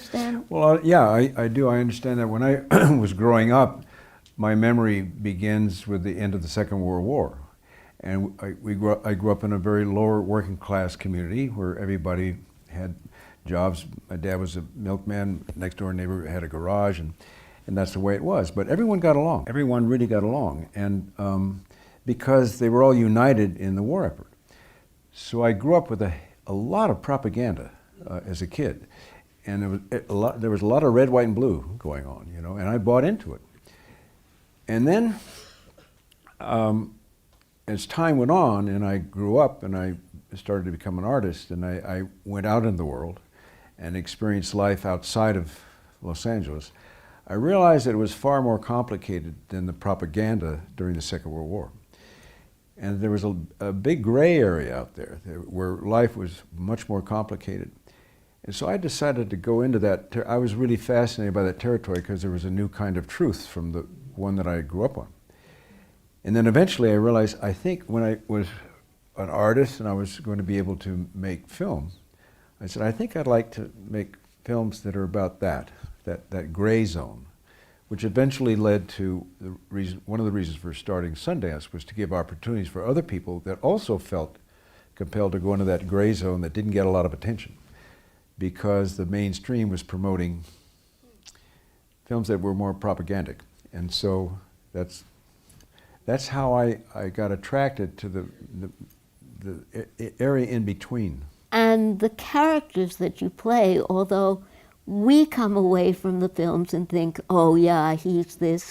Understand? Well, yeah, I do. I understand that. When I was growing up, my memory begins with the end of the Second World War. And I grew up in a very lower working class community where everybody had jobs. My dad was a milkman, next door neighbor had a garage, and that's the way it was. But everyone got along. Everyone really got along, and because they were all united in the war effort. So I grew up with a lot of propaganda as a kid. And there was a lot of red, white, and blue going on, you know, and I bought into it. And then, as time went on, and I grew up, and I started to become an artist, and I went out in the world and experienced life outside of Los Angeles, I realized that it was far more complicated than the propaganda during the Second World War. And there was a big gray area out there where life was much more complicated. And so I decided to go into that. I was really fascinated by that territory because there was a new kind of truth from the one that I grew up on. And then eventually I realized, I think when I was an artist and I was going to be able to make film, I said, I think I'd like to make films that are about that gray zone, which eventually led to one of the reasons for starting Sundance was to give opportunities for other people that also felt compelled to go into that gray zone that didn't get a lot of attention, because the mainstream was promoting films that were more propagandic. And so that's how I got attracted to the area in between. And the characters that you play, although we come away from the films and think, oh yeah, he's this,